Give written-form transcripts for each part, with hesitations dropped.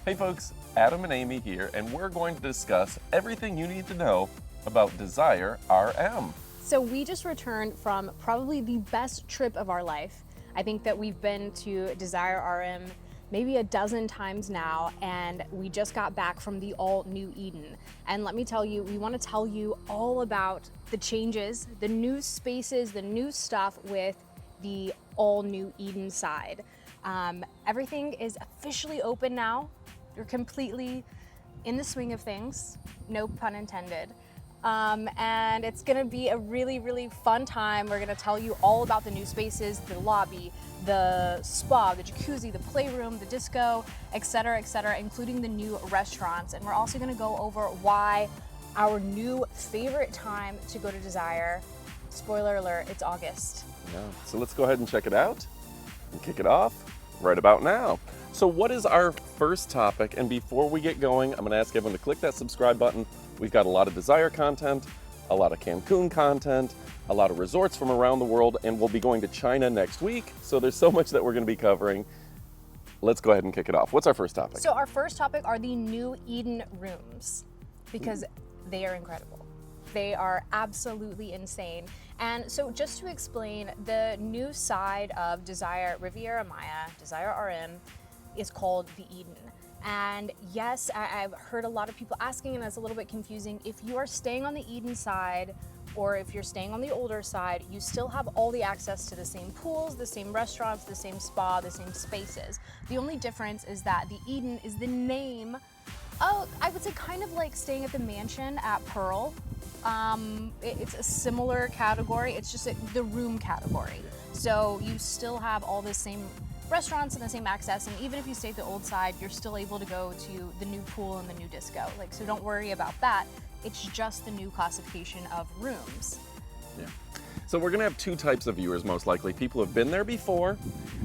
Hey folks, Adam and Amy here, and we're going to discuss everything you need to know about Desire RM. So we just returned from probably the best trip of our life. I think that we've been to Desire RM maybe a dozen times now, and we just got back from the all new Eden. And let me tell you, we want to tell you all about the changes, the new spaces, the new stuff with the all new Eden side. Everything is officially open now. You're completely in the swing of things, no pun intended. And it's gonna be a really, really fun time. We're gonna tell you all about the new spaces, the lobby, the spa, the jacuzzi, the playroom, the disco, etc., including the new restaurants. And we're also gonna go over why our new favorite time to go to Desire, spoiler alert, it's August. Yeah, so let's go ahead and check it out and kick it off right about now. So what is our first topic? And before we get going, I'm gonna ask everyone to click that subscribe button. We've got a lot of Desire content, a lot of Cancun content, a lot of resorts from around the world, and we'll be going to China next week. So there's so much that we're gonna be covering. Let's go ahead and kick it off. What's our first topic? So our first topic are the new Eden rooms, because they are incredible. They are absolutely insane. And so just to explain, the new side of Desire Riviera Maya, Desire RM, is called the Eden. And yes, I've heard a lot of people asking, and that's a little bit confusing. If you are staying on the Eden side, or if you're staying on the older side, you still have all the access to the same pools, the same restaurants, the same spa, the same spaces. The only difference is that the Eden is the name of, I would say, kind of like staying at the mansion at Pearl. It's a similar category, it's just the room category. So you still have all the same restaurants and the same access, and even if you stay at the old side, you're still able to go to the new pool and the new disco. So don't worry about that. It's just the new classification of rooms. Yeah. So we're gonna have two types of viewers most likely. People who have been there before,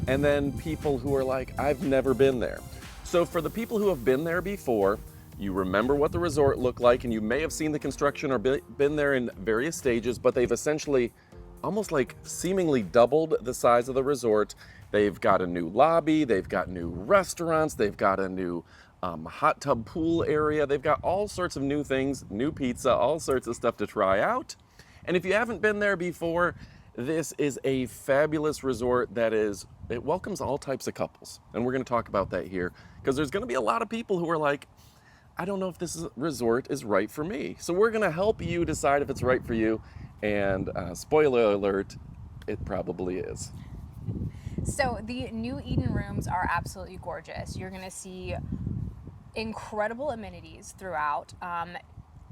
and then people who are like, I've never been there. So for the people who have been there before, you remember what the resort looked like, and you may have seen the construction or been there in various stages, but they've essentially almost like seemingly doubled the size of the resort. They've got a new lobby, they've got new restaurants, they've got a new hot tub pool area, they've got all sorts of new things, new pizza, all sorts of stuff to try out. And if you haven't been there before, this is a fabulous resort it welcomes all types of couples. And we're gonna talk about that here, because there's gonna be a lot of people who are like, I don't know if this resort is right for me. So we're gonna help you decide if it's right for you. And spoiler alert, it probably is. So the new Eden rooms are absolutely gorgeous. You're gonna see incredible amenities throughout.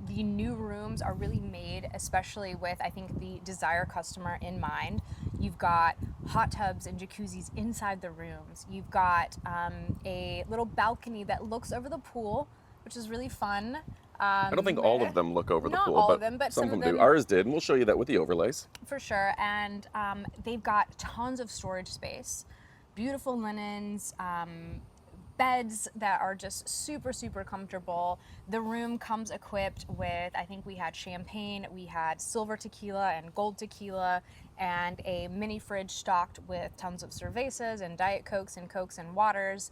The new rooms are really made, especially with, I think, the Desire customer in mind. You've got hot tubs and jacuzzis inside the rooms. You've got a little balcony that looks over the pool, which is really fun. I don't think all of them look over the pool, all but, of them, but some of them do. Ours did, and we'll show you that with the overlays. For sure, and they've got tons of storage space, beautiful linens, beds that are just super, super comfortable. The room comes equipped with, I think we had champagne, we had silver tequila and gold tequila, and a mini fridge stocked with tons of cervezas and Diet Cokes and waters.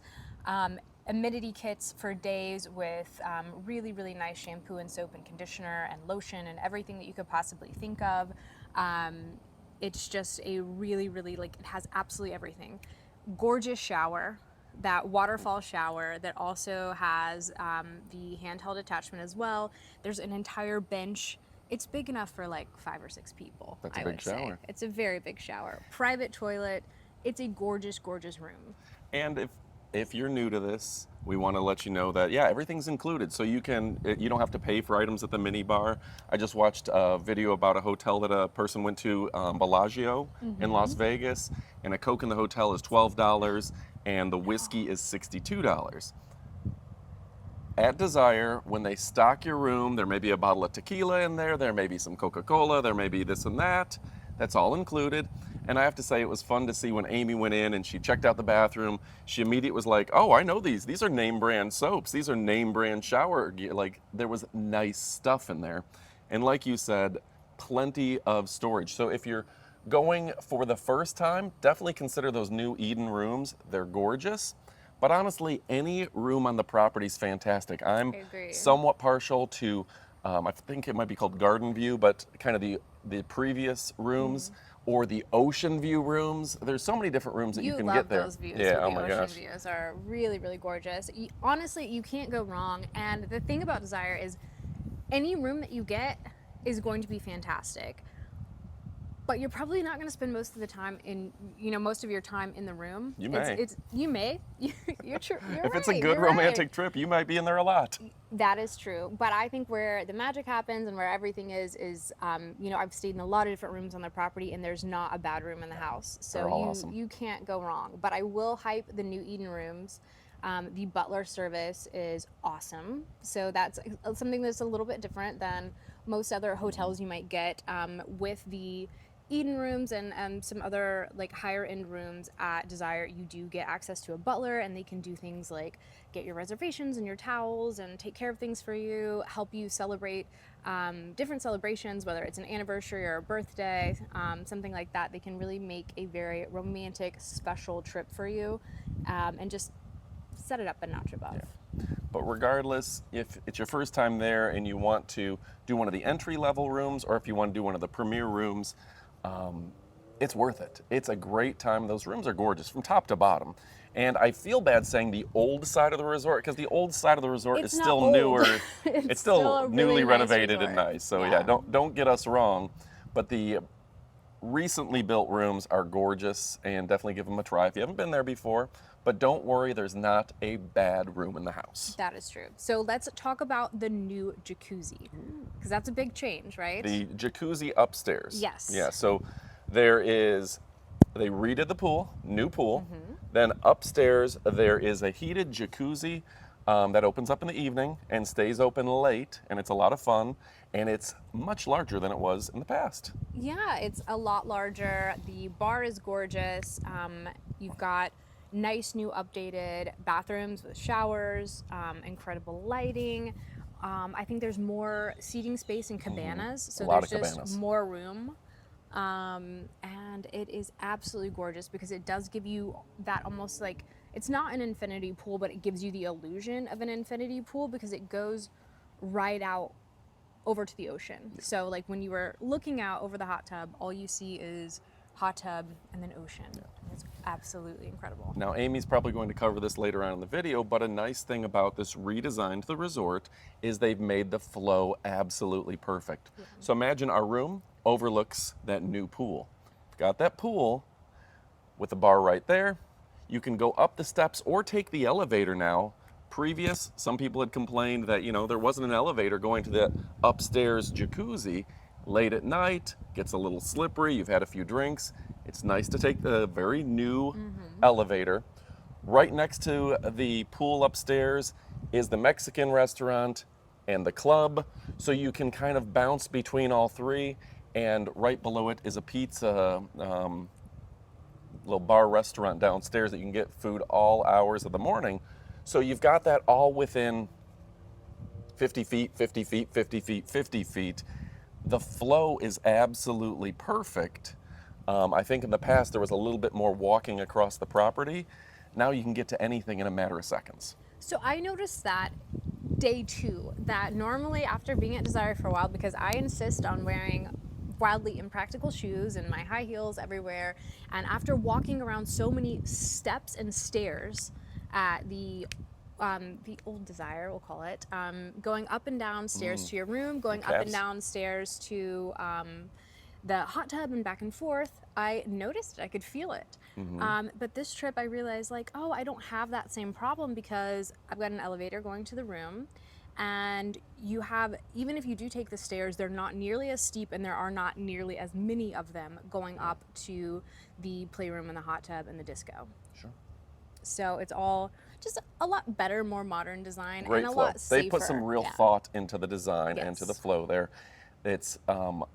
Amenity kits for days with really, really nice shampoo and soap and conditioner and lotion and everything that you could possibly think of. It's just a really, really, it has absolutely everything. Gorgeous shower, that waterfall shower that also has the handheld attachment as well. There's an entire bench. It's big enough for 5 or 6 people. That's a big shower. It's a very big shower. Private toilet. It's a gorgeous, gorgeous room. And if you're new to this, we want to let you know that, yeah, everything's included. So you don't have to pay for items at the mini bar. I just watched a video about a hotel that a person went to, Bellagio in Las Vegas, and a Coke in the hotel is $12, and the whiskey is $62. At Desire, when they stock your room, there may be a bottle of tequila in there may be some Coca-Cola, there may be this and that. That's all included. And I have to say, it was fun to see when Amy went in and she checked out the bathroom, she immediately was like, oh, I know these. These are name brand soaps. These are name brand shower gear. There was nice stuff in there. And like you said, plenty of storage. So if you're going for the first time, definitely consider those new Eden rooms. They're gorgeous. But honestly, any room on the property is fantastic. I'm I agree. somewhat partial to, I think it might be called garden view, but kind of the previous rooms or the ocean view rooms. There's so many different rooms that you can love get there. those views. Yeah, The oh my ocean gosh. views are really, really gorgeous. Honestly, you can't go wrong. And the thing about Desire is any room that you get is going to be fantastic. But you're probably not going to spend most of the time most of your time in the room. You may. You may. You're true. You're If right. it's a good You're right. romantic trip, you might be in there a lot. That is true. But I think where the magic happens and where everything is, I've stayed in a lot of different rooms on the property, and there's not a bad room in the house. So They're all awesome. you can't go wrong. But I will hype the new Eden rooms. The butler service is awesome. So that's something that's a little bit different than most other hotels you might get with the Eden rooms and some other like higher end rooms at Desire. You do get access to a butler, and they can do things like get your reservations and your towels and take care of things for you, help you celebrate different celebrations, whether it's an anniversary or a birthday, something like that. They can really make a very romantic, special trip for you, and just set it up a notch above. Yeah. But regardless, if it's your first time there and you want to do one of the entry level rooms, or if you want to do one of the premier rooms, it's worth it. It's a great time. Those rooms are gorgeous from top to bottom. And I feel bad saying the old side of the resort, because the old side of the resort It's is not still old. newer. It's It's still still a really newly nice renovated and resort. nice. So Yeah. yeah, don't get us wrong. But the recently built rooms are gorgeous, and definitely give them a try if you haven't been there before. But don't worry, there's not a bad room in the house. That is true. So let's talk about the new jacuzzi, because that's a big change, right? The jacuzzi upstairs. Yes. Yeah, so they redid the pool, new pool. Then upstairs there is a heated jacuzzi that opens up in the evening and stays open late, and it's a lot of fun, and it's much larger than it was in the past. Yeah, it's a lot larger. The bar is gorgeous. You've got nice new updated bathrooms with showers, incredible lighting. I think there's more seating space and cabanas, so A lot there's of just cabanas. more room. And it is absolutely gorgeous because it does give you that almost like, it's not an infinity pool, but it gives you the illusion of an infinity pool because it goes right out over to the ocean. So like when you were looking out over the hot tub, all you see is hot tub and then ocean. It's absolutely incredible. Now, Amy's probably going to cover this later on in the video, but a nice thing about this redesign to the resort is they've made the flow absolutely perfect. Yeah. So imagine our room overlooks that new pool. Got that pool with the bar right there. You can go up the steps or take the elevator now. Previous, some people had complained that, there wasn't an elevator going to the upstairs jacuzzi. Late at night, gets a little slippery, you've had a few drinks. It's nice to take the very new elevator. Right next to the pool upstairs is the Mexican restaurant and the club, so you can kind of bounce between all three. And right below it is a pizza, little bar restaurant downstairs that you can get food all hours of the morning. So you've got that all within 50 feet, 50 feet, 50 feet, 50 feet. The flow is absolutely perfect. I think in the past there was a little bit more walking across the property. Now you can get to anything in a matter of seconds. So I noticed that day 2, that normally after being at Desire for a while, because I insist on wearing wildly impractical shoes and my high heels everywhere, and after walking around so many steps and stairs at the old Desire, we'll call it, going up and down stairs to your room, going up and down stairs to the hot tub and back and forth, I noticed it, I could feel it. But this trip I realized I don't have that same problem because I've got an elevator going to the room, and you have, even if you do take the stairs, they're not nearly as steep and there are not nearly as many of them going up to the playroom and the hot tub and the disco. Sure. So it's all just a lot better, more modern design. Great and a flow. lot safer. They put some real thought into the design and to the Yes. flow there. It's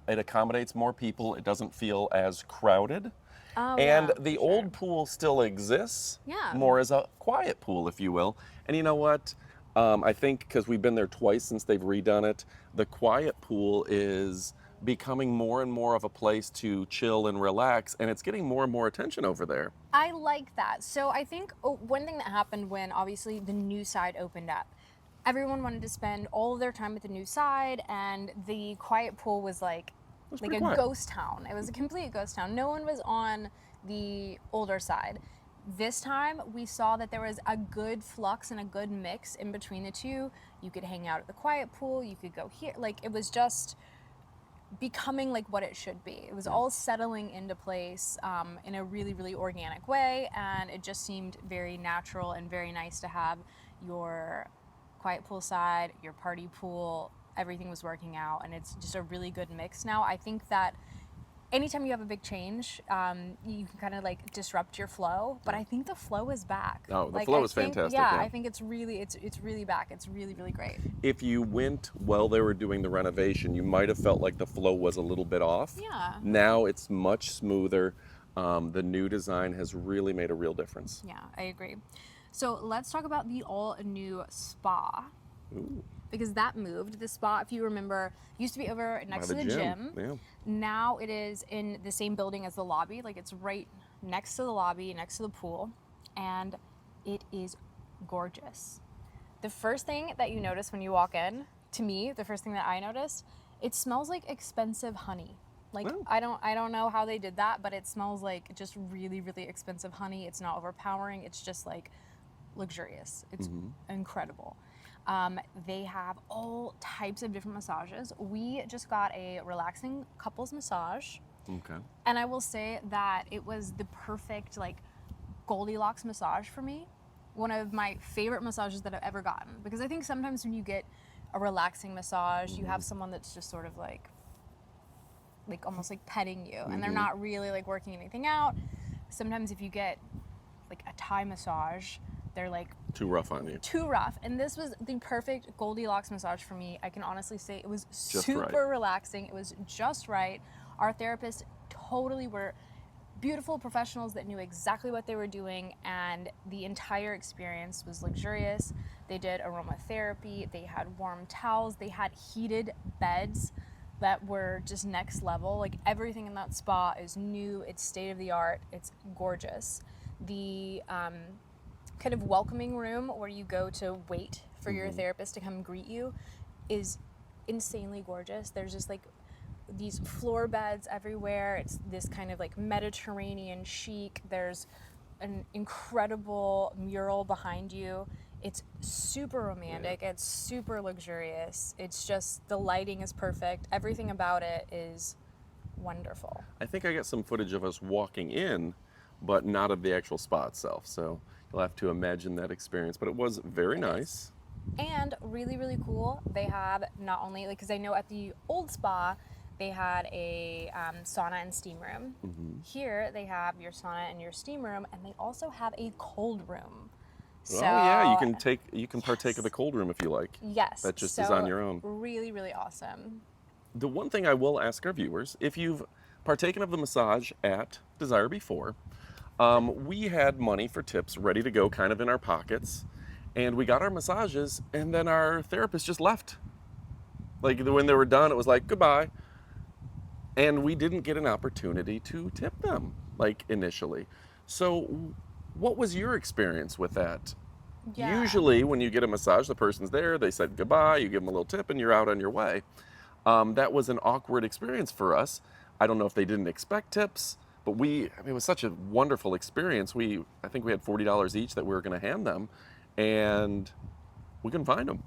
it accommodates more people. It doesn't feel as crowded. Oh, And yeah, the for old sure. pool still exists, Yeah. more as a quiet pool, if you will. And you know what? I think because we've been there twice since they've redone it, the quiet pool is becoming more and more of a place to chill and relax, and it's getting more and more attention over there. I like that. So I think one thing that happened when obviously the new side opened up, everyone wanted to spend all of their time at the new side, and the quiet pool was like pretty a quiet. ghost town. It was a complete ghost town. No one was on the older side. This time we saw that there was a good flux and a good mix in between the two. You could hang out at the quiet pool, you could go here. Like, it was just becoming like what it should be. It was all settling into place in a really, really organic way, and it just seemed very natural and very nice to have your quiet pool side, your party pool. Everything was working out, and it's just a really good mix now. I think that anytime you have a big change, you can kind of like disrupt your flow, but I think the flow is back. Oh, the Like, flow I is think, fantastic. Yeah, Yeah. I think it's really back. It's really, really great. If you went while they were doing the renovation, you might have felt like the flow was a little bit off. Yeah. Now it's much smoother. The new design has really made a real difference. Yeah, I agree. So let's talk about the all new spa. Ooh. Because that moved. The spa, if you remember, used to be over next By to the gym. Yeah. Now it is in the same building as the lobby. Like, it's right next to the lobby, next to the pool. And it is gorgeous. The first thing that you notice when you walk in, to me, the first thing that I noticed, it smells like expensive honey. Like, Oh. I don't know how they did that, but it smells like just really, really expensive honey. It's not overpowering. It's just like luxurious. It's incredible. They have all types of different massages. We just got a relaxing couples massage, Okay. and I will say that it was the perfect, like, Goldilocks massage for me. One of my favorite massages that I've ever gotten, because I think sometimes when you get a relaxing massage, you have someone that's just sort of like almost like petting you, and they're not really like working anything out. Sometimes if you get like a Thai massage, they're like Too rough on you. too rough, and this was the perfect Goldilocks massage for me. I can honestly say it was Just super right. relaxing. It was just right. Our therapists totally were beautiful professionals that knew exactly what they were doing, and the entire experience was luxurious. They did aromatherapy, they had warm towels, they had heated beds that were just next level. Like, everything in that spa is new, it's state of the art, it's gorgeous. The kind of welcoming room where you go to wait for your therapist to come greet you is insanely gorgeous. There's just like these floor beds everywhere. It's this kind of like Mediterranean chic. There's an incredible mural behind you. It's super romantic. It's super luxurious. It's just, the lighting is perfect. Everything about it is wonderful. I think I got some footage of us walking in, but not of the actual spa itself. So you'll have to imagine that experience. But it was very nice. And really, really cool. They have not only, like, because I know at the old spa, they had a sauna and steam room. Here, they have your sauna and your steam room, and they also have a cold room. So, Oh yeah, you can partake of the cold room if you like. Yes. That just so is on your own. Really, really awesome. The one thing I will ask our viewers, if you've partaken of the massage at Desire before, we had money for tips ready to go kind of in our pockets, and we got our massages, and then our therapist just left. Like, when they were done, it was like, goodbye. And we didn't get an opportunity to tip them, like, initially. So what was your experience with that? Yeah. Usually when you get a massage, the person's there, they said goodbye, you give them a little tip, and you're out on your way. That was an awkward experience for us. I don't know if they didn't expect tips, but it was such a wonderful experience. I think we had $40 each that we were going to hand them, and we couldn't find them.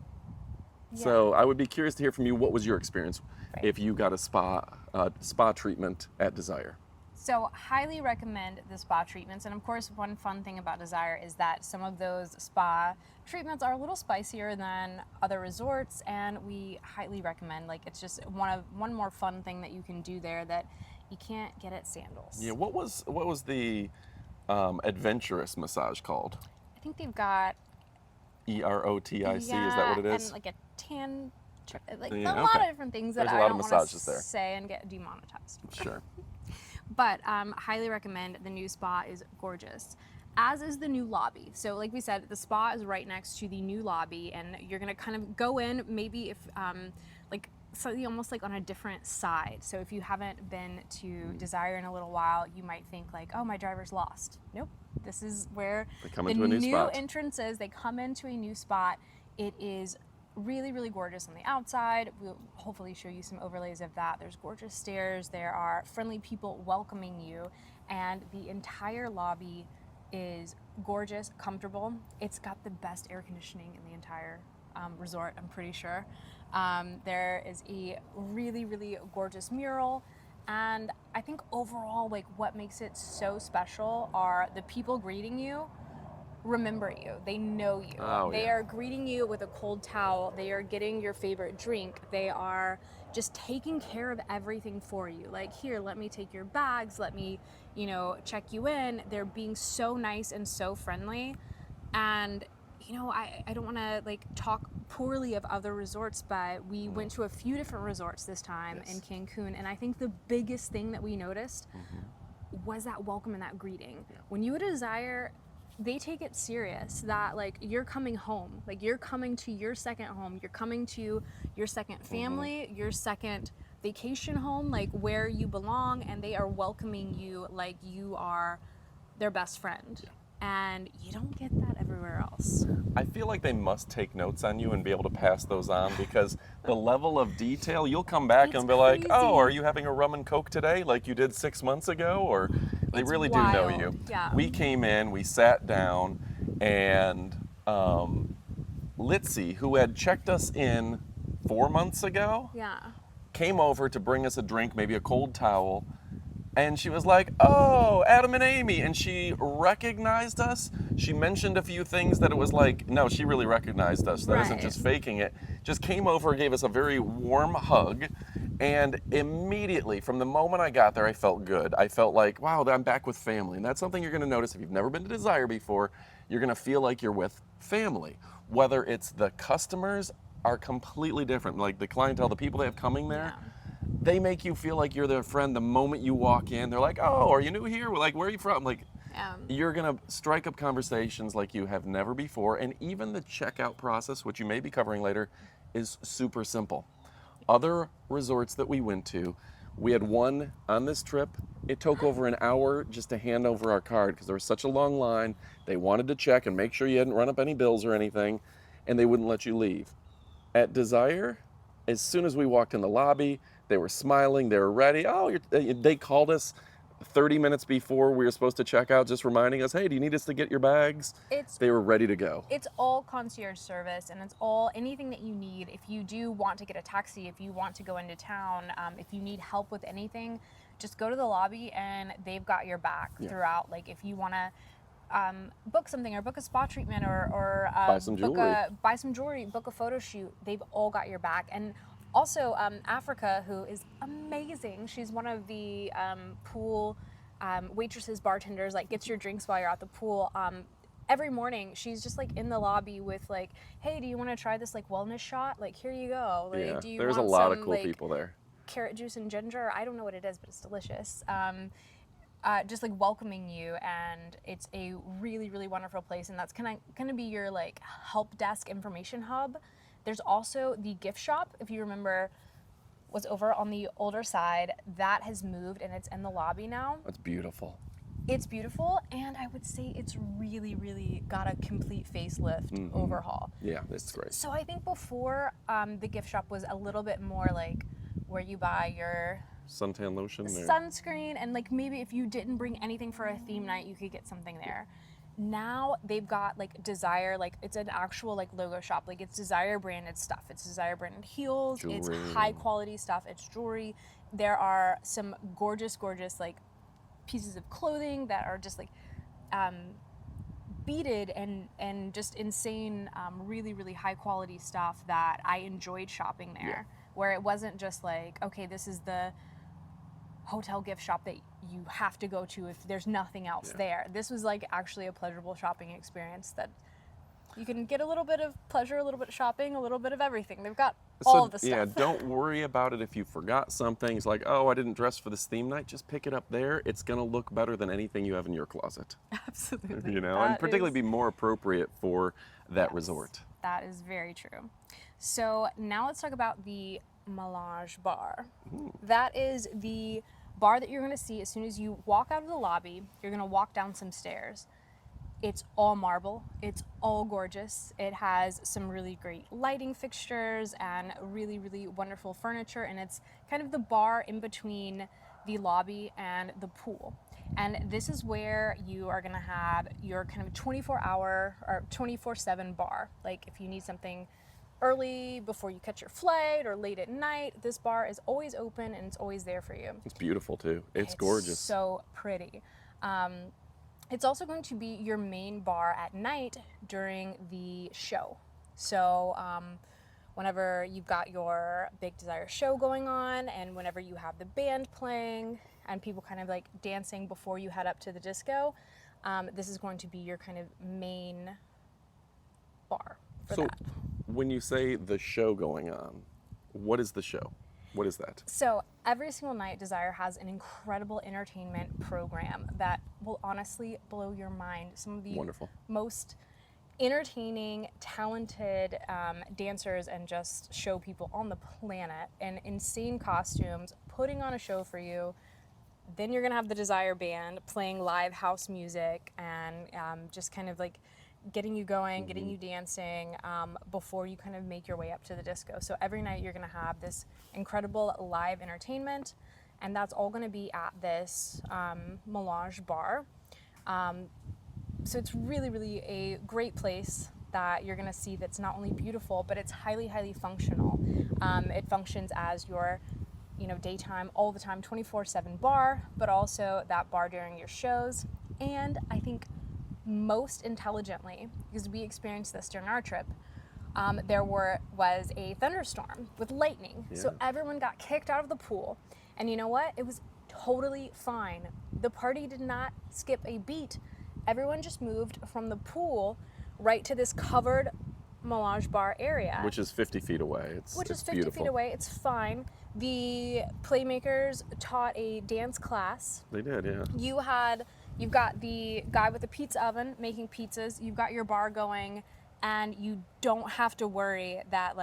Yeah. So I would be curious to hear from you. What was your experience Right. if you got a spa treatment at Desire? So, highly recommend the spa treatments. And of course, one fun thing about Desire is that some of those spa treatments are a little spicier than other resorts, and we highly recommend. Like, it's just one more fun thing that you can do there that you can't get at Sandals. Yeah. What was the adventurous massage called? I think they've got EROTIC. Is that what it is? and like a tan, like Yeah, a lot okay. of different things that There's a I lot don't of want to massages there. say and get demonetized. Sure. But highly recommend. The new spa is gorgeous, as is the new lobby. So like we said, the spa is right next to the new lobby, and you're gonna kind of go in, maybe if like slightly almost like on a different side. So if you haven't been to Desire in a little while, you might think like, oh, my driver's lost. Nope. This is where They come the into a new spot. entrance is. They come into a new spot. It is really, really gorgeous on the outside. We'll hopefully show you some overlays of that. There's gorgeous stairs. There are friendly people welcoming you. And the entire lobby is gorgeous, comfortable. It's got the best air conditioning in the entire resort, I'm pretty sure. There is a really, really gorgeous mural. And I think overall, like what makes it so special are the people greeting you remember you. They know you. Oh, They yeah. are greeting you with a cold towel. They are getting your favorite drink. They are just taking care of everything for you. Like, here, let me take your bags. Let me, check you in. They're being so nice and so friendly. And, I don't want to like talk poorly of other resorts, but we went to a few different resorts this time in Cancun. And I think the biggest thing that we noticed was that welcome and that greeting. When you Desire, they take it serious that like you're coming home, like you're coming to your second home, you're coming to your second family, your second vacation home, like where you belong, and they are welcoming you like you are their best friend. And you don't get that everywhere else. I feel like they must take notes on you and be able to pass those on because the level of detail, you'll come back It's and be like, oh, crazy. are you having a rum and coke today like you did 6 months ago? Or they It's really do know wild. you. Yeah. We came in, we sat down, and Litzy, who had checked us in 4 months ago, Yeah. came over to bring us a drink, maybe a cold towel. And she was like, oh, Adam and Amy. And she recognized us. She mentioned a few things that it was like, no, she really recognized us. That isn't Right. just faking it. Just came over, gave us a very warm hug. And immediately, from the moment I got there, I felt good. I felt like, wow, I'm back with family. And that's something you're going to notice if you've never been to Desire before. You're going to feel like you're with family. Whether it's the customers are completely different. Like the clientele, the people they have coming there. Yeah. They make you feel like you're their friend the moment you walk in. They're like, oh, are you new here? We're like, where are you from? Like, you're going to strike up conversations like you have never before. And even the checkout process, which you may be covering later, is super simple. Other resorts that we went to, we had one on this trip. It took over an hour just to hand over our card because there was such a long line. They wanted to check and make sure you hadn't run up any bills or anything, and they wouldn't let you leave. At Desire, as soon as we walked in the lobby, they were smiling, they were ready. Oh, they called us 30 minutes before we were supposed to check out, just reminding us, hey, do you need us to get your bags? They were ready to go. It's all concierge service, and it's all anything that you need. If you do want to get a taxi, if you want to go into town, if you need help with anything, just go to the lobby and they've got your back throughout. Like if you want to book something or book a spa treatment or Buy some jewelry. buy some jewelry, book a photo shoot, they've all got your back. And also Africa, who is amazing. She's one of the pool waitresses, bartenders, like gets your drinks while you're at the pool. Every morning she's just like in the lobby with like, hey, do you want to try this like wellness shot? Like, here you go. Like, do you there's a want lot some, of cool like, people there. carrot juice and ginger? I don't know what it is, but it's delicious. Just like welcoming you, and it's a really, really wonderful place. And that's gonna be your like help desk information hub. There's also the gift shop, if you remember, was over on the older side. That has moved and it's in the lobby now. That's beautiful. It's beautiful, and I would say it's really, really got a complete facelift overhaul. Yeah, it's great. So I think before the gift shop was a little bit more like where you buy your Suntan lotion there. sunscreen, and like maybe if you didn't bring anything for a theme night, you could get something there. Now they've got like Desire, like it's an actual like logo shop, like it's Desire branded stuff. It's Desire branded heels, Jewelry. it's high quality stuff, it's jewelry. There are some gorgeous, gorgeous like pieces of clothing that are just like beaded and just insane, really, really high quality stuff that I enjoyed shopping there. Where it wasn't just like, okay, this is the hotel gift shop that you have to go to if there's nothing else there. This was like actually a pleasurable shopping experience that you can get a little bit of pleasure, a little bit of shopping, a little bit of everything. They've got all of the stuff. Yeah, don't worry about it if you forgot something. It's like, oh, I didn't dress for this theme night. Just pick it up there. It's going to look better than anything you have in your closet. Absolutely. You know, and particularly be more appropriate for that resort. That is very true. So now let's talk about the Melange Bar. That is the bar that you're going to see as soon as you walk out of the lobby. You're going to walk down some stairs. It's all marble. It's all gorgeous. It has some really great lighting fixtures and really, really wonderful furniture. And it's kind of the bar in between the lobby and the pool. And this is where you are going to have your kind of 24-hour or 24/7 bar. Like if you need something early before you catch your flight or late at night, this bar is always open and it's always there for you. It's beautiful too. It's gorgeous. So pretty. It's also going to be your main bar at night during the show. So whenever you've got your Big Desire show going on and whenever you have the band playing and people kind of like dancing before you head up to the disco, this is going to be your kind of main bar for So that. when you say the show going on, what is the show? What is that? So every single night, Desire has an incredible entertainment program that will honestly blow your mind. Some of the Wonderful. most entertaining, talented dancers and just show people on the planet in insane costumes, putting on a show for you. Then you're gonna have the Desire band playing live house music and just kind of like getting you going, getting you dancing before you kind of make your way up to the disco. So every night you're gonna have this incredible live entertainment, and that's all gonna be at this Melange Bar. So it's really, really a great place that you're gonna see that's not only beautiful, but it's highly, highly functional. It functions as your daytime, all the time, 24/7 bar, but also that bar during your shows. And I think most intelligently, because we experienced this during our trip, there was a thunderstorm with lightning. Yeah. So everyone got kicked out of the pool. And you know what? It was totally fine. The party did not skip a beat. Everyone just moved from the pool right to this covered Melange Bar area. Which is 50 feet away. It's 50 beautiful. feet away. It's fine. The Playmakers taught a dance class. They did, yeah. You've got the guy with the pizza oven making pizzas. You've got your bar going, and you don't have to worry that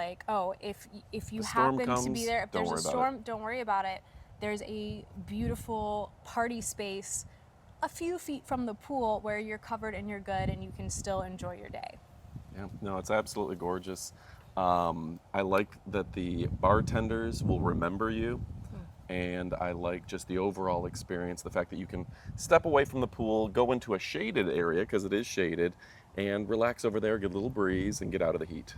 if you storm happen to comes, be there, if don't there's a worry about storm, don't worry about it. There's a beautiful party space a few feet from the pool where you're covered and you're good and you can still enjoy your day. Yeah, no, it's absolutely gorgeous. I like that the bartenders will remember you, and I like just the overall experience, the fact that you can step away from the pool, go into a shaded area, because it is shaded, and relax over there, get a little breeze, and get out of the heat.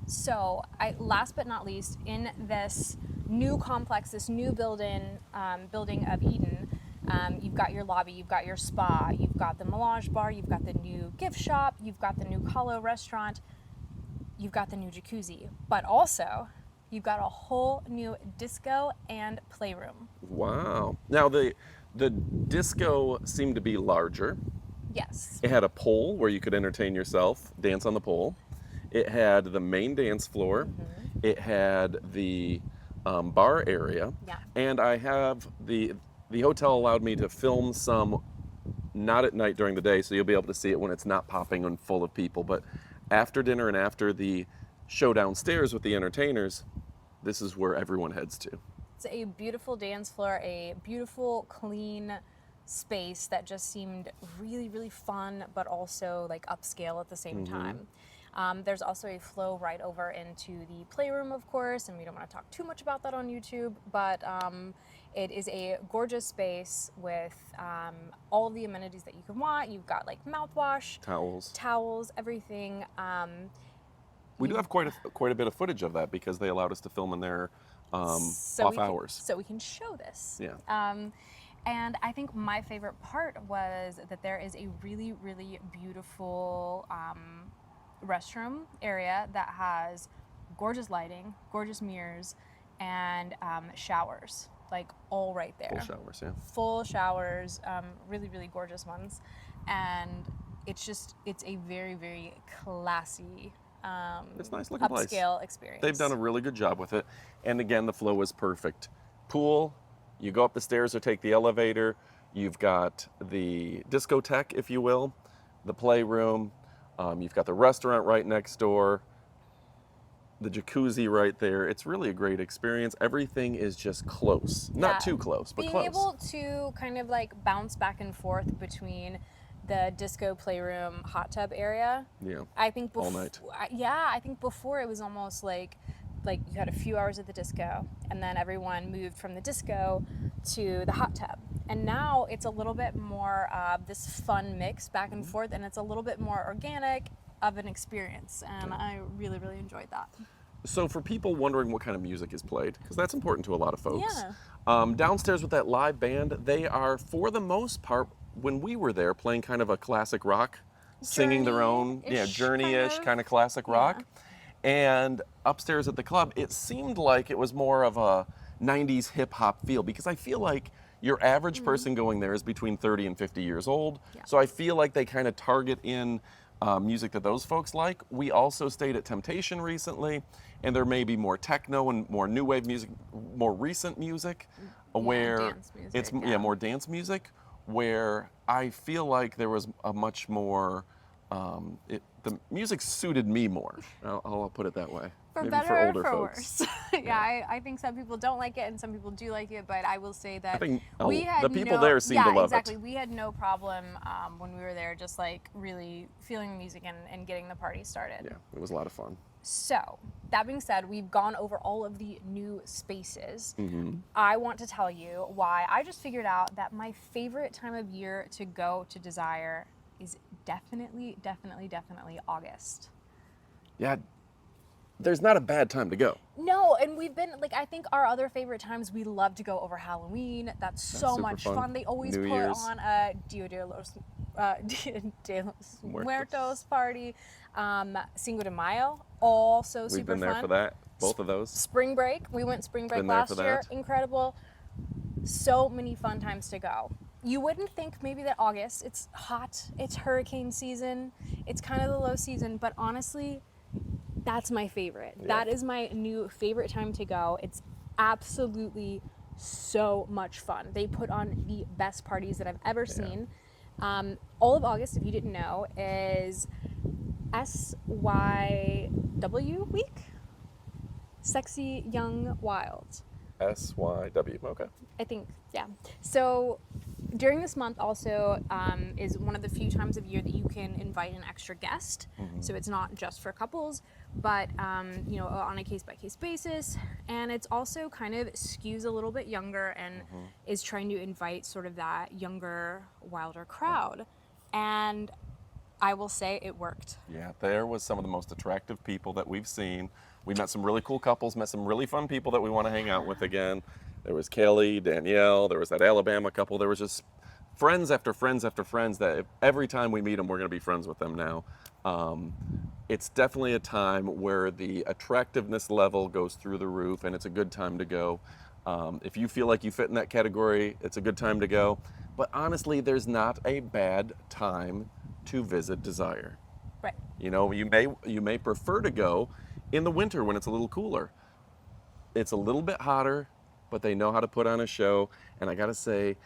So, last but not least, in this new complex, this new building of Eden, you've got your lobby, you've got your spa, you've got the Melange Bar, you've got the new gift shop, you've got the new Kahlo restaurant, you've got the new Jacuzzi, but also you've got a whole new disco and playroom. Wow. Now, the disco seemed to be larger. Yes. It had a pole where you could entertain yourself, dance on the pole. It had the main dance floor. It had the bar area. Yeah. And I have the hotel allowed me to film some, not at night during the day, so you'll be able to see it when it's not popping and full of people, but after dinner and after the show downstairs with the entertainers, this is where everyone heads to. It's a beautiful dance floor, a beautiful, clean space that just seemed really, really fun, but also like upscale at the same time. There's also a flow right over into the playroom, of course, and we don't want to talk too much about that on YouTube, but it is a gorgeous space with all of the amenities that you could want. You've got like mouthwash, towels, everything. We do have quite a bit of footage of that because they allowed us to film in their off hours. So we can show this. Yeah. And I think my favorite part was that there is a really, really beautiful restroom area that has gorgeous lighting, gorgeous mirrors, and showers, like all right there. Full showers, yeah. Full showers, really, really gorgeous ones. And it's a very, very classy, it's a nice looking place. Upscale experience. They've done a really good job with it. And again, the flow was perfect. Pool, you go up the stairs or take the elevator. You've got the discotheque, if you will, the playroom. You've got the restaurant right next door. the jacuzzi right there. It's really a great experience. Everything is just close. Not Yeah. too close, but Being close. able to kind of like bounce back and forth between the disco playroom hot tub area. Yeah. I think All night. Yeah, I think before it was almost like you had a few hours at the disco and then everyone moved from the disco to the hot tub. And now it's a little bit more this fun mix back and forth, and it's a little bit more organic of an experience, and I really, really enjoyed that. So for people wondering what kind of music is played, because that's important to a lot of folks, Yeah. downstairs with that live band, they are, for the most part, when we were there, playing kind of a classic rock, singing their own, journey-ish kind of classic rock. And upstairs at the club, it seemed like it was more of a 90s hip-hop feel, because I feel like your average person going there is between 30 and 50 years old. Yeah. So I feel like they kind of target in music that those folks like. We also stayed at Temptation recently, and there may be more techno and more new wave music, more recent music, where dance music, it's more dance music, where I feel like there was a much more, the music suited me more. I'll put it that way. For Maybe better for or older for folks. worse. I think some people don't like it and some people do like it, but I will say that I think we had the people there seem to love exactly. it. We had no problem when we were there, just like really feeling the music and getting the party started. Yeah, it was a lot of fun. So, that being said, we've gone over all of the new spaces. I want to tell you why I just figured out that my favorite time of year to go to Desire is definitely August. Yeah, there's not a bad time to go. No, and we've been like, I think our other favorite times, we love to go over Halloween. That's so super much fun. fun. They always New put Year's. on a Dia de los Muertos party. Cinco de Mayo, also super We've been there fun. for that, both of those. Spring break, we went spring break Been there last for year. that. Incredible. So many fun times to go. You wouldn't think maybe that August, it's hot, it's hurricane season, it's kind of the low season, but honestly, that's my favorite. Yeah. That is my new favorite time to go. It's absolutely so much fun. They put on the best parties that I've ever seen. All of August, if you didn't know, is SYW week. Sexy, Young, Wild. SYW, okay. I think, yeah. So during this month also is one of the few times of year that you can invite an extra guest. So it's not just for couples, but on a case-by-case basis. And it's also kind of skews a little bit younger and is trying to invite sort of that younger, wilder crowd. And I will say it worked. Yeah, there was some of the most attractive people that we've seen. We met some really cool couples, met some really fun people that we want to hang out with again. There was Kelly, Danielle, there was that Alabama couple. There was just friends after friends after friends that every time we meet them, we're going to be friends with them now. It's definitely a time where the attractiveness level goes through the roof, and it's a good time to go. If you feel like you fit in that category, it's a good time to go. But honestly, there's not a bad time to visit Desire. Right. You know, you may prefer to go in the winter when it's a little cooler. It's a little bit hotter, but they know how to put on a show. And I gotta say,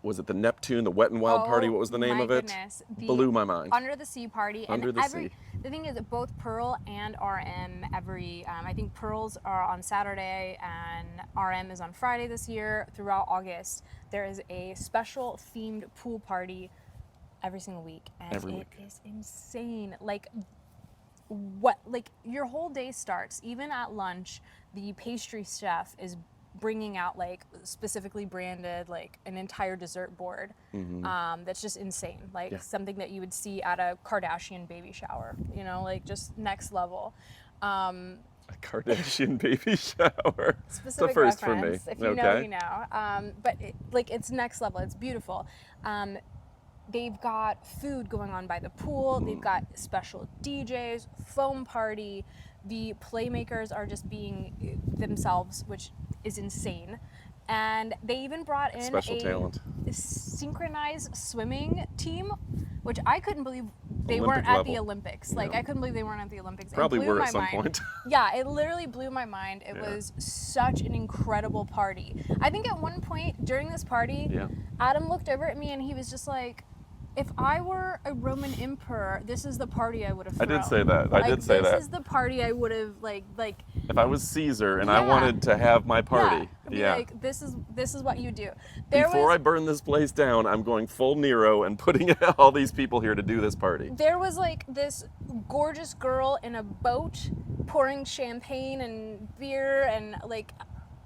was it the Neptune, the Wet and Wild party? What was the name of it? Goodness. The Blew my mind. Under the Sea party. Under and the Sea. The thing is that both Pearl and RM I think Pearl's are on Saturday and RM is on Friday this year. Throughout August, there is a special themed pool party every single week. And Every it week. is insane. Like your whole day starts, even at lunch, the pastry chef is bringing out like specifically branded like an entire dessert board that's just insane, like something that you would see at a Kardashian baby shower, like just next level. A Kardashian baby shower. Specific it's a first reference, for me. if you know, you know. But it's next level. It's beautiful. They've got food going on by the pool. They've got special DJs, foam party. The Playmakers are just being themselves, which is insane. And they even brought in Special talent. a synchronized swimming team, which I couldn't believe they Olympic weren't at level. the Olympics. Like, I couldn't believe they weren't at the Olympics. Probably It blew were my at some mind. point. Yeah, it literally blew my mind. It was such an incredible party. I think at one point during this party, Adam looked over at me and he was just like, If I were a Roman emperor, this is the party I would have I thrown. did say that. I did say that. This is the party I would have like. If I was Caesar and I Yeah. wanted to have my party, Be like, this is what you do. Before I burn this place down, I'm going full Nero and putting all these people here to do this party. There was like this gorgeous girl in a boat pouring champagne and beer and like,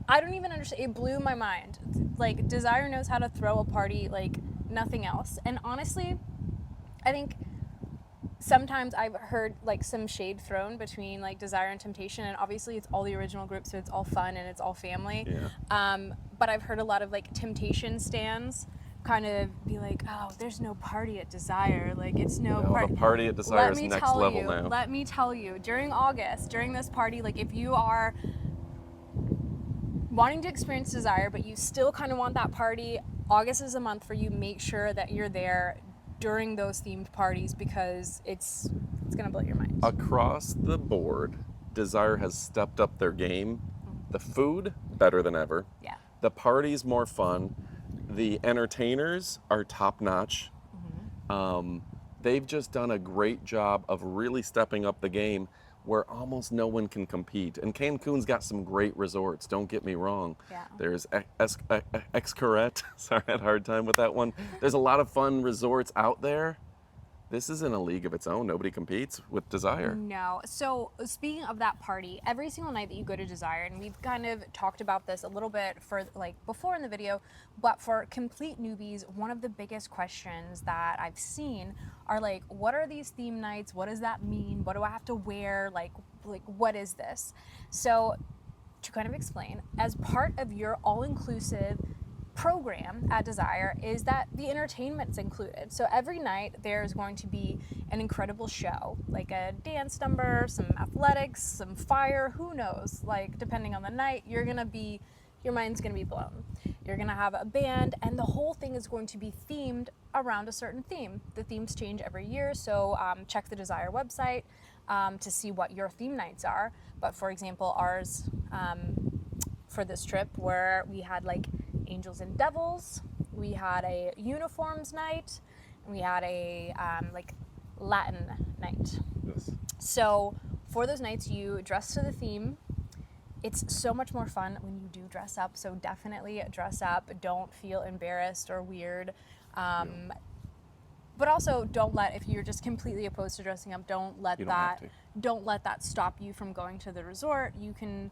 I don't even understand. It blew my mind. Like, Desire knows how to throw a party like nothing else. And honestly, I think sometimes I've heard like some shade thrown between like Desire and Temptation, and obviously it's all the original group, so it's all fun and it's all family. Yeah. But I've heard a lot of like Temptation stans kind of be like, oh, there's no party at Desire. Like, it's no party. The party at Desire is next level now. Let me tell you, during August, during this party, like if you are wanting to experience Desire, but you still kind of want that party, August is a month for you. Make sure that you're there during those themed parties because it's gonna blow your mind. Across the board, Desire has stepped up their game. The food, better than ever. Yeah. The party's more fun. The entertainers are top notch. They've just done a great job of really stepping up the game where almost no one can compete. And Cancun's got some great resorts, don't get me wrong. Yeah. There's Xcaret, sorry, I had a hard time with that one. There's a lot of fun resorts out there. This is in a league of its own. Nobody competes with Desire. No. So speaking of that party, every single night that you go to Desire, and we've kind of talked about this a little bit for like before in the video, but for complete newbies, one of the biggest questions that I've seen are like, what are these theme nights? What does that mean? What do I have to wear? Like what is this? So to kind of explain, as part of your all-inclusive program at Desire is that the entertainment's included. So every night there's going to be an incredible show, like a dance number, some athletics, some fire, who knows, like depending on the night, your mind's gonna be blown. You're gonna have a band and the whole thing is going to be themed around a certain theme. The themes change every year, so check the Desire website to see what your theme nights are. But for example, ours for this trip where we had like Angels and Devils, we had a uniforms night, and we had a like Latin night. Yes. So for those nights you dress to the theme. It's so much more fun when you do dress up, so definitely dress up. Don't feel embarrassed or weird. But also don't let, if you're just completely opposed to dressing up, don't let that stop you from going to the resort. You can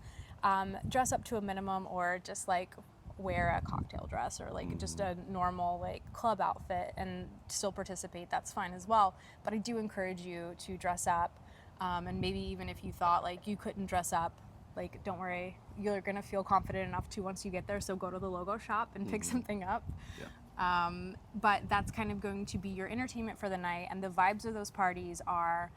dress up to a minimum or just like wear a cocktail dress or like just a normal like club outfit and still participate. That's fine as well. But I do encourage you to dress up, and maybe even if you thought like you couldn't dress up, like don't worry, you're gonna feel confident enough to once you get there. So go to the logo shop and pick something up. But that's kind of going to be your entertainment for the night, and the vibes of those parties are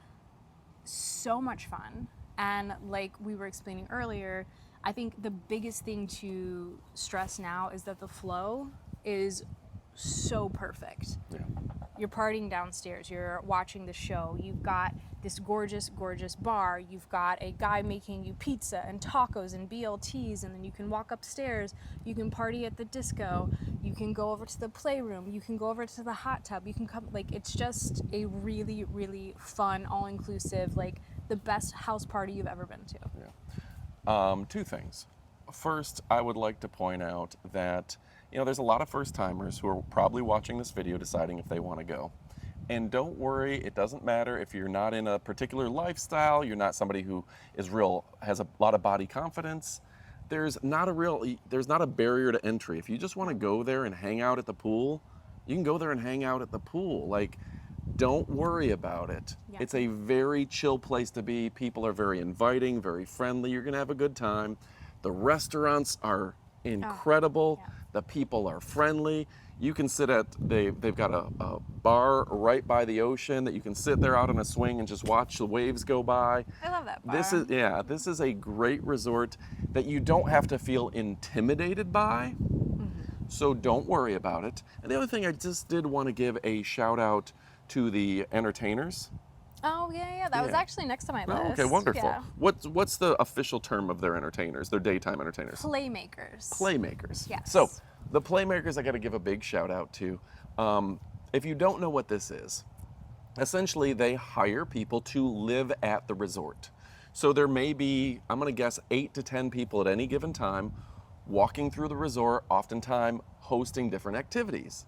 so much fun. And like we were explaining earlier, I think the biggest thing to stress now is that the flow is so perfect. Yeah. You're partying downstairs, you're watching the show, you've got this gorgeous, gorgeous bar, you've got a guy making you pizza and tacos and BLTs, and then you can walk upstairs, you can party at the disco, you can go over to the playroom, you can go over to the hot tub, you can come, like it's just a really, really fun, all-inclusive, like the best house party you've ever been to. Yeah. Two things. First, I would like to point out that there's a lot of first-timers who are probably watching this video deciding if they want to go. And don't worry, it doesn't matter if you're not in a particular lifestyle, you're not somebody who has a lot of body confidence. There's not a barrier to entry. If you just want to go there and hang out at the pool, you can go there and hang out at the pool. Like, don't worry about it. Yeah. It's a very chill place to be. People are very inviting, very friendly. You're gonna have a good time. The restaurants are incredible. Yeah. The people are friendly. You can sit they've got a bar right by the ocean that you can sit there out on a swing and just watch the waves go by. I love that bar. This is a great resort that you don't have to feel intimidated by. So don't worry about it. And the other thing, I just did want to give a shout out to the entertainers. Oh yeah, that was actually next to my list. Oh, okay, wonderful. Yeah. What's the official term of their entertainers, their daytime entertainers? Playmakers. Playmakers. Yes. So the Playmakers, I got to give a big shout out to. if you don't know what this is, essentially they hire people to live at the resort. So there may be, I'm going to guess, 8 to 10 people at any given time walking through the resort, oftentimes hosting different activities.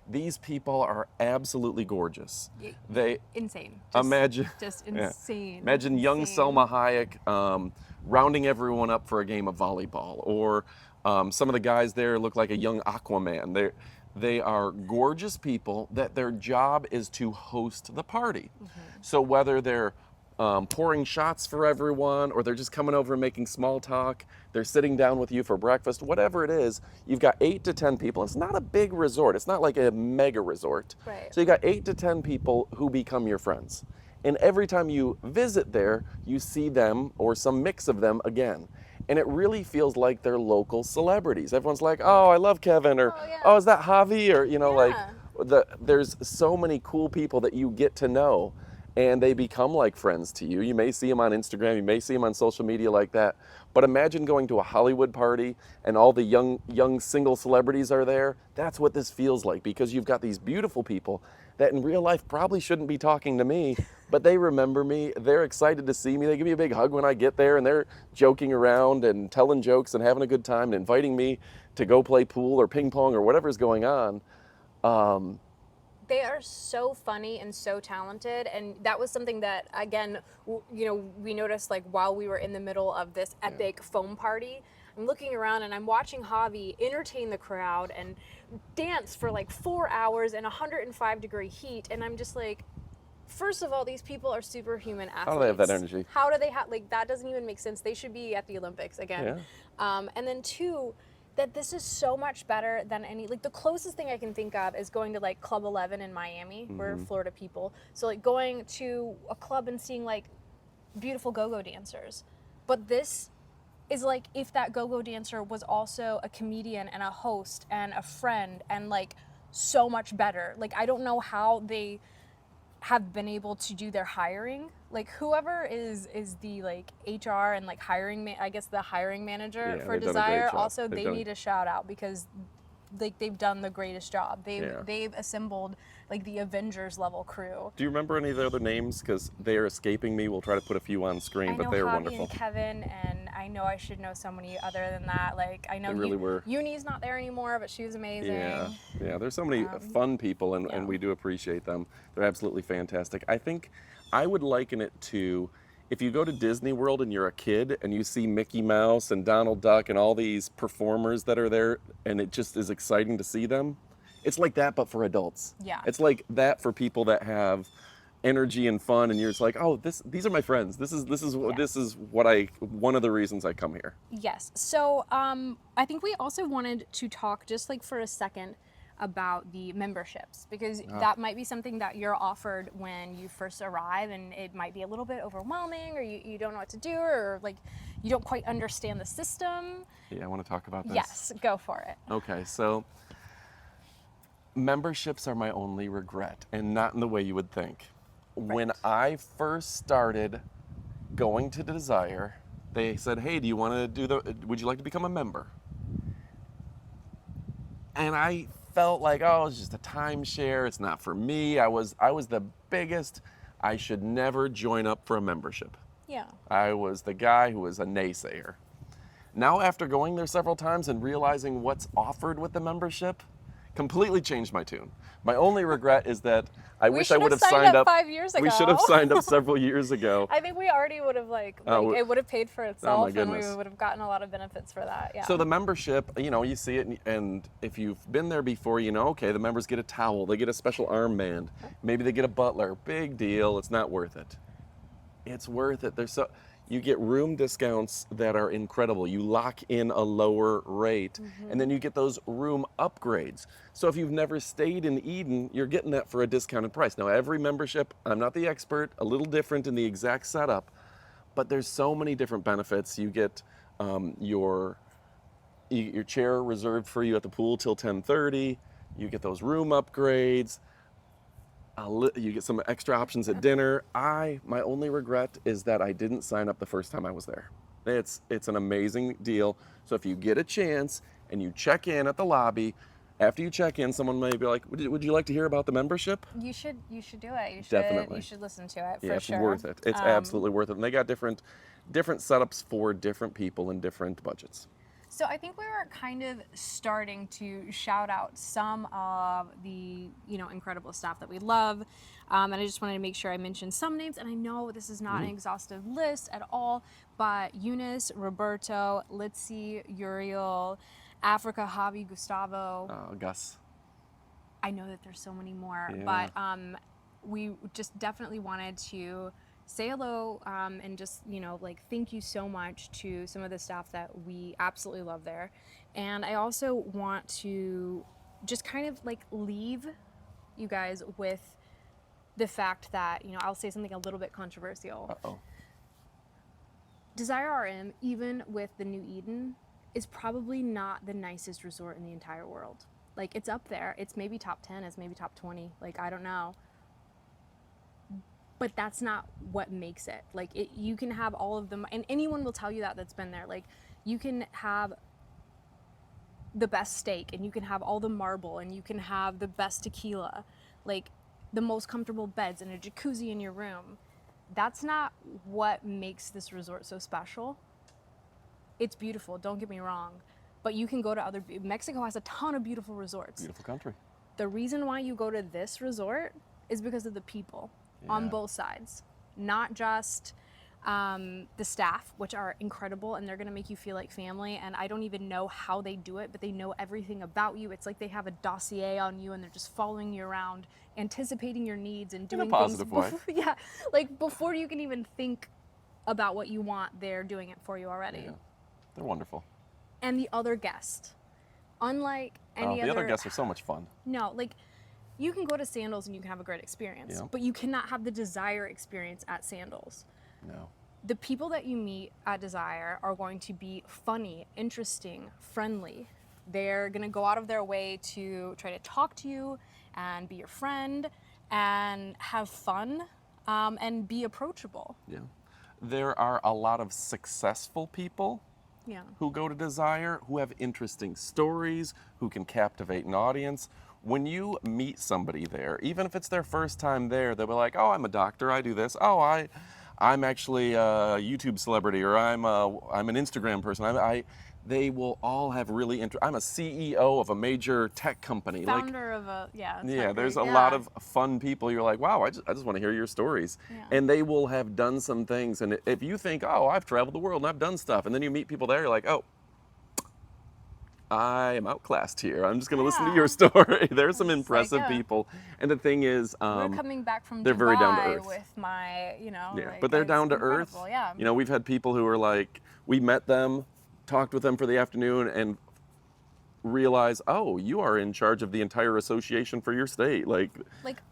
These people are absolutely gorgeous. They Insane. imagine Just yeah. insane. Imagine young Insane. Selma Hayek rounding everyone up for a game of volleyball, or some of the guys there look like a young Aquaman. They are gorgeous people that their job is to host the party. So whether they're pouring shots for everyone, or they're just coming over and making small talk, they're sitting down with you for breakfast, whatever it is, you've got 8 to 10 people. It's not a big resort. It's not like a mega resort. Right. So you got 8 to 10 people who become your friends. And every time you visit there, you see them or some mix of them again. And it really feels like they're local celebrities. Everyone's like, oh, I love Kevin, or Oh, yeah. oh, is that Javi? Or, you know, like Yeah. there's so many cool people that you get to know, and they become like friends to you. You may see them on Instagram, you may see them on social media like that. But imagine going to a Hollywood party and all the young single celebrities are there. That's what this feels like, because you've got these beautiful people that in real life probably shouldn't be talking to me, but they remember me. They're excited to see me. They give me a big hug when I get there, and they're joking around and telling jokes and having a good time and inviting me to go play pool or ping pong or whatever's going on. They are so funny and so talented, and that was something that, again, we noticed, like, while we were in the middle of this epic foam party. I'm looking around and I'm watching Javi entertain the crowd and dance for like 4 hours in 105-degree heat, and I'm just like, first of all, these people are superhuman athletes. How do they have that energy? How do they have, like, that doesn't even make sense. They should be at the Olympics again. And then 2, that this is so much better than any, like, the closest thing I can think of is going to like Club 11 in Miami. We're Florida people, so like going to a club and seeing like beautiful go-go dancers. But this is like if that go-go dancer was also a comedian and a host and a friend, and like so much better. Like, I don't know how they have been able to do their hiring. Like, whoever is the like HR and like hiring, I guess the hiring manager for they've done a great Desire, job. also they need a shout out, because like they've done the greatest job. They've assembled like the Avengers level crew. Do you remember any of the other names? Because they are escaping me. We'll try to put a few on screen, but they are Javi wonderful. and Kevin, and I know I should know so many other than that. Like, I know They really were. Uni's not there anymore, but she was amazing. Yeah. There's so many fun people, and we do appreciate them. They're absolutely fantastic. I think I would liken it to, if you go to Disney World and you're a kid and you see Mickey Mouse and Donald Duck and all these performers that are there, and it just is exciting to see them. It's like that, but for adults. Yeah. It's like that for people that have energy and fun, and you're just like, oh, these are my friends. This is one of the reasons I come here. Yes. So I think we also wanted to talk just like for a second about the memberships, because that might be something that you're offered when you first arrive, and it might be a little bit overwhelming, or you don't know what to do, or like you don't quite understand the system. Yeah, I want to talk about this. Yes, go for it. Okay, so memberships are my only regret, and not in the way you would think. Right. When I first started going to Desire, they said, hey, do you want to would you like to become a member? And I felt like, oh, it's just a timeshare, it's not for me. I was the biggest, I should never join up for a membership. Yeah. I was the guy who was a naysayer. Now, after going there several times and realizing what's offered with the membership, completely changed my tune. My only regret is that I wish I would have signed up 5 years ago. We should have signed up several years ago. I think we already would have it would have paid for itself, and we goodness. would have gotten a lot of benefits for that. Yeah. So the membership, you see it, and if you've been there before, okay, the members get a towel, they get a special armband, maybe they get a butler. Big deal. It's not worth it. It's worth it. You get room discounts that are incredible. You lock in a lower rate, and then you get those room upgrades. So if you've never stayed in Eden, you're getting that for a discounted price. Now, every membership, I'm not the expert, a little different in the exact setup, but there's so many different benefits. You get your chair reserved for you at the pool till 10:30. You get those room upgrades. You get some extra options at dinner. My only regret is that I didn't sign up the first time I was there. It's an amazing deal. So if you get a chance and you check in at the lobby, After you check in, someone may be like, would you like to hear about the membership? You should do it. Definitely. You should listen to it Yeah, for it's sure. worth it. It's absolutely worth it. And they got different setups for different people and different budgets. So I think we were kind of starting to shout out some of the, incredible stuff that we love. And I just wanted to make sure I mentioned some names. And I know this is not an exhaustive list at all, but Eunice, Roberto, Litzy, Uriel, Africa, Javi, Gustavo. Gus. I know that there's so many more, Yeah. but we just definitely wanted to say hello and just, thank you so much to some of the staff that we absolutely love there. And I also want to just kind of leave you guys with the fact that, I'll say something a little bit controversial. Uh-oh. Desire RM, even with the New Eden, is probably not the nicest resort in the entire world. It's up there. It's maybe top 10, it's maybe top 20. I don't know. But that's not what makes it. You can have all of them, and anyone will tell you that that's been there. You can have the best steak, and you can have all the marble, and you can have the best tequila, the most comfortable beds, and a jacuzzi in your room. That's not what makes this resort so special. It's beautiful, don't get me wrong, but you can go to Mexico has a ton of beautiful resorts. Beautiful country. The reason why you go to this resort is because of the people. On both sides, not just the staff, which are incredible, and they're gonna make you feel like family. And I don't even know how they do it, but they know everything about you. It's like they have a dossier on you, and they're just following you around, anticipating your needs and doing in a positive way. Yeah, before you can even think about what you want, they're doing it for you already. Yeah, they're wonderful. And the other guest, unlike any the other guests are so much fun. No, you can go to Sandals and you can have a great experience, but you cannot have the Desire experience at Sandals. No. The people that you meet at Desire are going to be funny, interesting, friendly. They're going to go out of their way to try to talk to you and be your friend and have fun and be approachable. Yeah. There are a lot of successful people who go to Desire, who have interesting stories, who can captivate an audience. When you meet somebody there, even if it's their first time there, they'll be like, oh, I'm a doctor, I do this. Oh, I'm actually a YouTube celebrity, or I'm an Instagram person. They will all have really I'm a CEO of a major tech company. Founder of a, there's a lot of fun people. You're like, wow, I just want to hear your stories. Yeah. And they will have done some things. And if you think, oh, I've traveled the world and I've done stuff, and then you meet people there, you're like, oh, I am outclassed here. I'm just going to listen to your story. There's some impressive people. And the thing is, we're coming back from they're Dubai very down to earth. with my, but they're down to earth. Yeah. We've had people who are like, we met them, talked with them for the afternoon, and realize, oh, you are in charge of the entire association for your state. I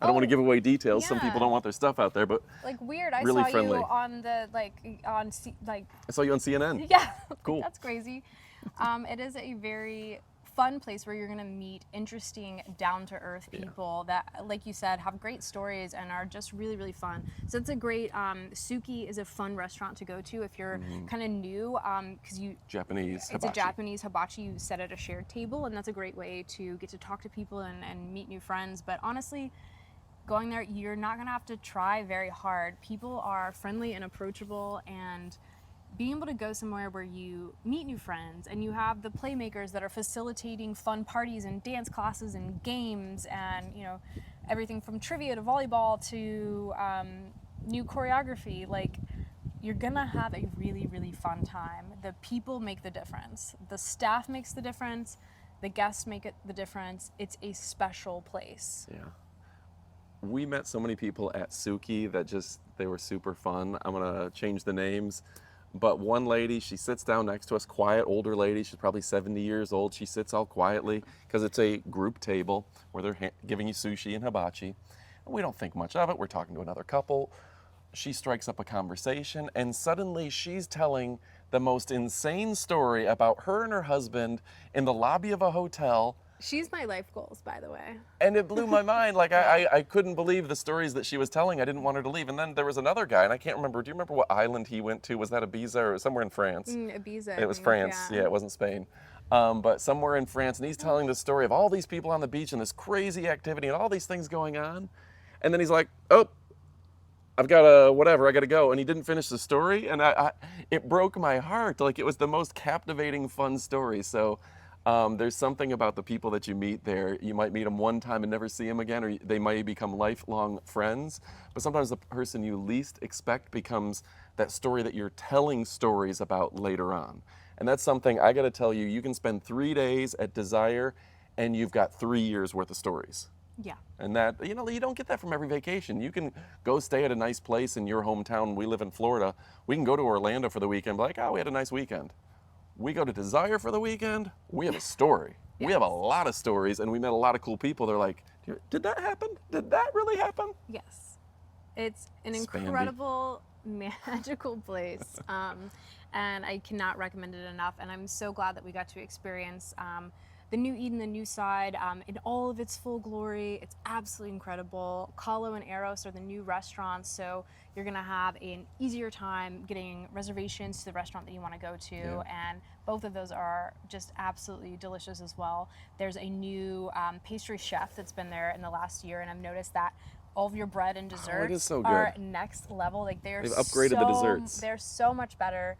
don't want to give away details. Some people don't want their stuff out there, but weird. Really I saw friendly. you on the I saw you on CNN. Yeah. Cool. That's crazy. It is a very fun place where you're going to meet interesting, down-to-earth people that, like you said, have great stories and are just really, really fun. So it's a great, Suki is a fun restaurant to go to if you're kind of new, because Japanese it's hibachi. a Japanese hibachi. You sit at a shared table, and that's a great way to get to talk to people and meet new friends. But honestly, going there, you're not going to have to try very hard. People are friendly and approachable, and being able to go somewhere where you meet new friends and you have the Playmakers that are facilitating fun parties and dance classes and games and, everything from trivia to volleyball to new choreography. You're gonna have a really, really fun time. The people make the difference. The staff makes the difference. The guests make it the difference. It's a special place. Yeah. We met so many people at Suki that they were super fun. I'm gonna change the names. But one lady, she sits down next to us, quiet older lady. She's probably 70 years old. She sits all quietly because it's a group table where they're giving you sushi and hibachi. And we don't think much of it. We're talking to another couple. She strikes up a conversation, and suddenly she's telling the most insane story about her and her husband in the lobby of a hotel. She's my life goals, by the way. And it blew my mind. I couldn't believe the stories that she was telling. I didn't want her to leave. And then there was another guy, and I can't remember. Do you remember what island he went to? Was that Ibiza or somewhere in France? Ibiza. It was France. Yeah, it wasn't Spain. but somewhere in France, and he's telling the story of all these people on the beach and this crazy activity and all these things going on. And then he's like, oh, I've got I got to go. And he didn't finish the story. And it broke my heart. Like, it was the most captivating, fun story. So there's something about the people that you meet there. You might meet them one time and never see them again, or they might become lifelong friends. But sometimes the person you least expect becomes that story that you're telling stories about later on. And that's something I got to tell you, you can spend 3 days at Desire and you've got 3 years worth of stories. Yeah. And that, you know, you don't get that from every vacation. You can go stay at a nice place in your hometown. We live in Florida. We can go to Orlando for the weekend, be like, oh, we had a nice weekend. We go to Desire for the weekend, we have a story. Yes. We have a lot of stories, and we met a lot of cool people. They're like, did that happen? Did that really happen? Yes. It's an Spandy. incredible, magical place. And I cannot recommend it enough. And I'm so glad that we got to experience the new Eden, the new side, in all of its full glory. It's absolutely incredible. Kahlo and Eros are the new restaurants, so you're gonna have an easier time getting reservations to the restaurant that you wanna go to, and both of those are just absolutely delicious as well. There's a new pastry chef that's been there in the last year, and I've noticed that all of your bread and desserts is so are good. next level. Like they've upgraded the desserts. They're so much better.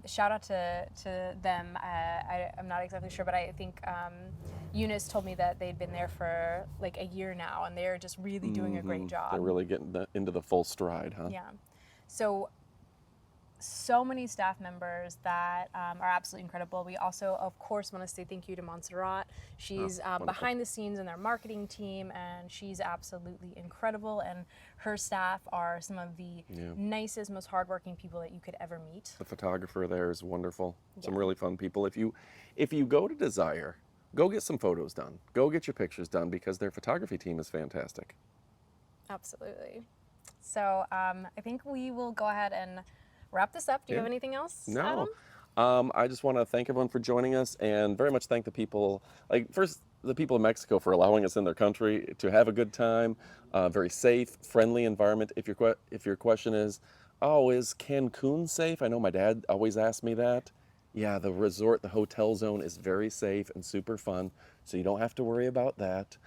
Shout out to them. I'm not exactly sure, but I think Eunice told me that they'd been there for like a year now, and they're just really doing a great job. They're really getting into the full stride, huh? Yeah. So many staff members that are absolutely incredible. We also, of course, want to say thank you to Montserrat. She's behind the scenes in their marketing team, and she's absolutely incredible. And her staff are some of the nicest, most hardworking people that you could ever meet. The photographer there is wonderful. Some really fun people. If you go to Desire, go get some photos done. Go get your pictures done, because their photography team is fantastic. Absolutely. So I think we will go ahead and wrap this up. Do you have anything else, No. Adam? I just want to thank everyone for joining us, and very much thank the people, first the people of Mexico for allowing us in their country to have a good time, very safe, friendly environment. If your question is, oh, is Cancun safe? I know my dad always asked me that. Yeah, the resort, the hotel zone is very safe and super fun, so you don't have to worry about that.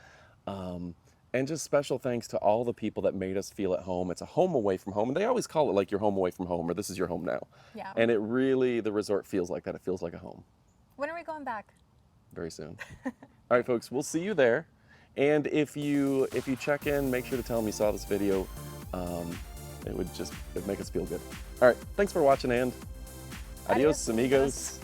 And just special thanks to all the people that made us feel at home. It's a home away from home. And they always call it like your home away from home, or this is your home now. Yeah. And it really, the resort feels like that. It feels like a home. When are we going back? Very soon. All right, folks, we'll see you there. And if you check in, make sure to tell them you saw this video. It'd make us feel good. All right, thanks for watching, and adios, amigos.